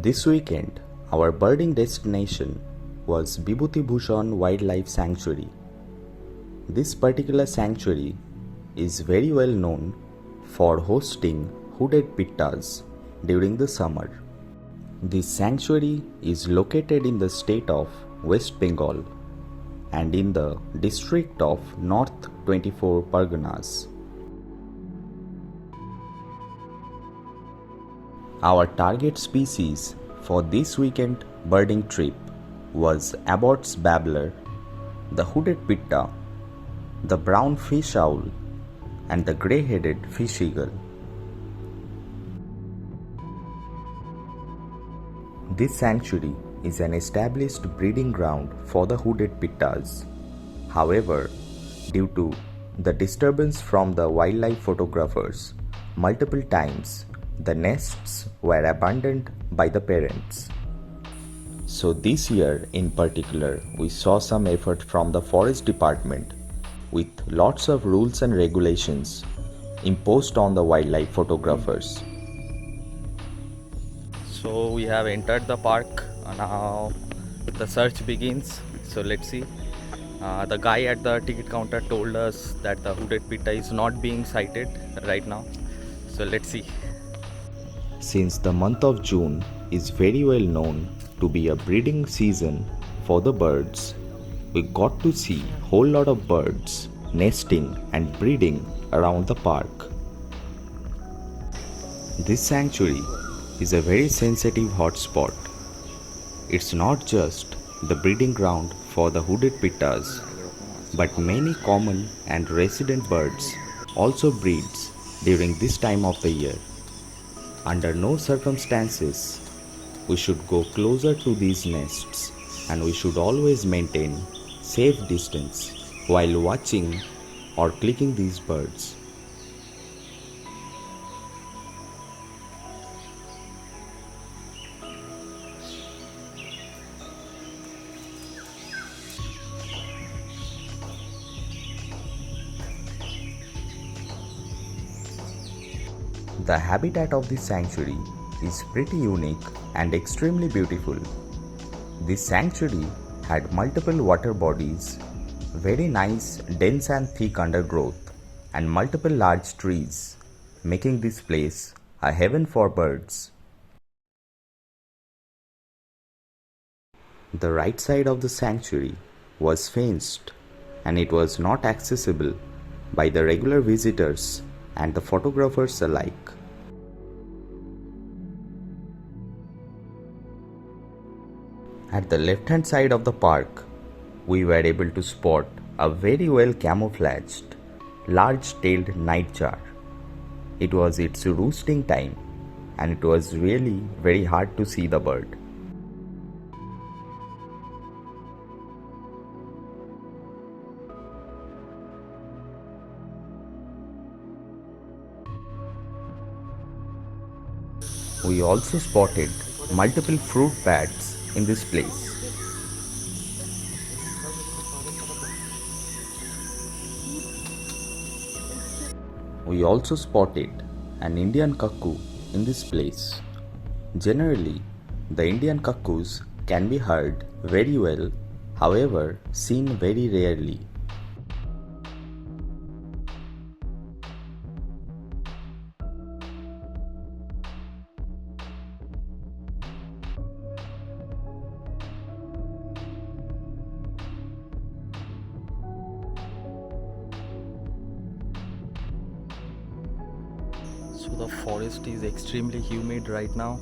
This weekend, our birding destination was Bibhutibhusan Wildlife Sanctuary. This particular sanctuary is very well known for hosting hooded pittas during the summer. This sanctuary is located in the state of West Bengal and in the district of North 24 Parganas. Our target species for this weekend birding trip was Abbott's babbler, the hooded pitta, the brown fish owl, and the grey-headed fish eagle. This sanctuary is an established breeding ground for the hooded pittas. However, due to the disturbance from the wildlife photographers, multiple times the nests were abandoned by the parents. So this year in particular, we saw some effort from the forest department with lots of rules and regulations imposed on the wildlife photographers. So we have entered the park. Now the search begins. So let's see. The guy at the ticket counter told us that the hooded pitta is not being sighted right now. So let's see. Since the month of June is very well known to be a breeding season for the birds, we got to see whole lot of birds nesting and breeding around the park. This sanctuary is a very sensitive hotspot. It's not just the breeding ground for the hooded pittas, but many common and resident birds also breeds during this time of the year. Under no circumstances we should go closer to these nests, and we should always maintain safe distance while watching or clicking these birds. The habitat of this sanctuary is pretty unique and extremely beautiful. This sanctuary had multiple water bodies, very nice dense and thick undergrowth, and multiple large trees, making this place a heaven for birds. The right side of the sanctuary was fenced, and it was not accessible by the regular visitors and the photographers alike. At the left hand side of the park, we were able to spot a very well camouflaged, large-tailed nightjar. It was its roosting time, and it was really very hard to see the bird. We also spotted multiple fruit bats in this place. We also spotted an Indian cuckoo in this place. Generally, the Indian cuckoos can be heard very well, however, seen very rarely. So the forest is extremely humid right now,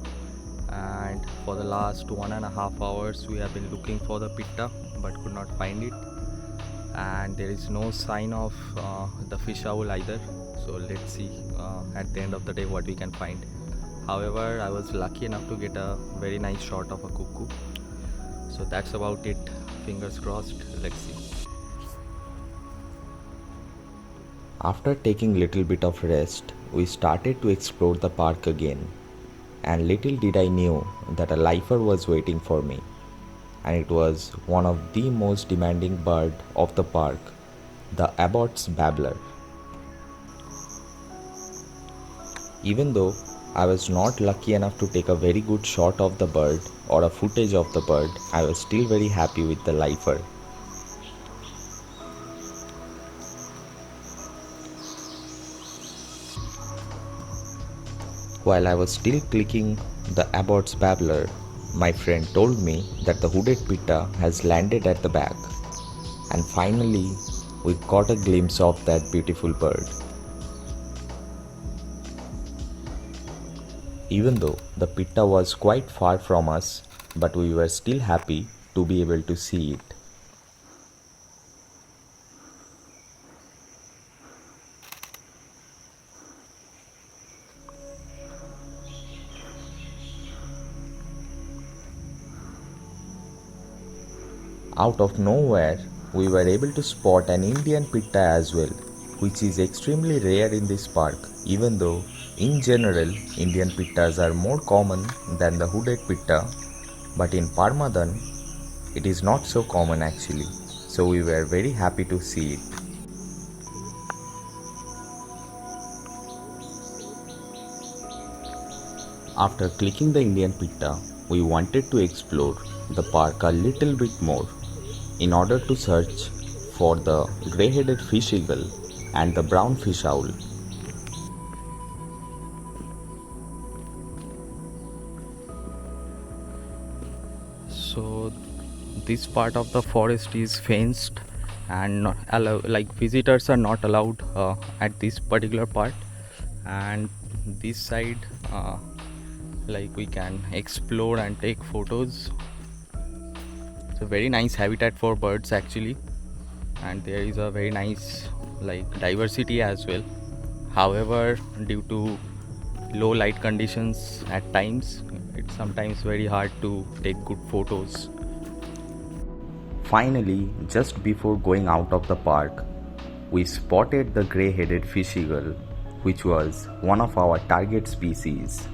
and for the last 1.5 hours we have been looking for the pitta but could not find it, and there is no sign of the fish owl either. So let's see at the end of the day what we can find. However, I was lucky enough to get a very nice shot of a cuckoo. So that's about it. Fingers crossed. Let's see. After taking little bit of rest, we started to explore the park again, and little did I knew that a lifer was waiting for me, and it was one of the most demanding bird of the park, the Abbott's babbler. Even though I was not lucky enough to take a very good shot of the bird or a footage of the bird, I was still very happy with the lifer. While I was still clicking the Abbott's Babbler, my friend told me that the hooded pitta has landed at the back. And finally, we caught a glimpse of that beautiful bird. Even though the pitta was quite far from us, but we were still happy to be able to see it. Out of nowhere, we were able to spot an Indian pitta as well, which is extremely rare in this park, even though in general Indian pittas are more common than the hooded pitta, but in Parmadan it is not so common actually, so we were very happy to see it. After clicking the Indian pitta, we wanted to explore the park a little bit more in order to search for the grey-headed fish eagle and the brown fish owl. So this part of the forest is fenced and not like visitors are not allowed at this particular part, and this side like we can explore and take photos. It's a very nice habitat for birds actually, and there is a very nice like diversity as well. However, due to low light conditions at times, it's sometimes very hard to take good photos. Finally, just before going out of the park, we spotted the grey-headed fish eagle, which was one of our target species.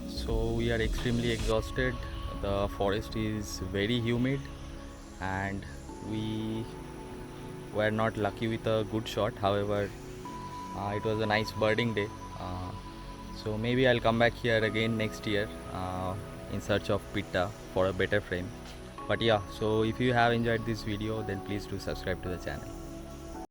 So we are extremely exhausted. The forest is very humid, and we were not lucky with a good shot. However, it was a nice birding day. So maybe I'll come back here again next year in search of pitta for a better frame. But yeah, so if you have enjoyed this video, then please do subscribe to the channel.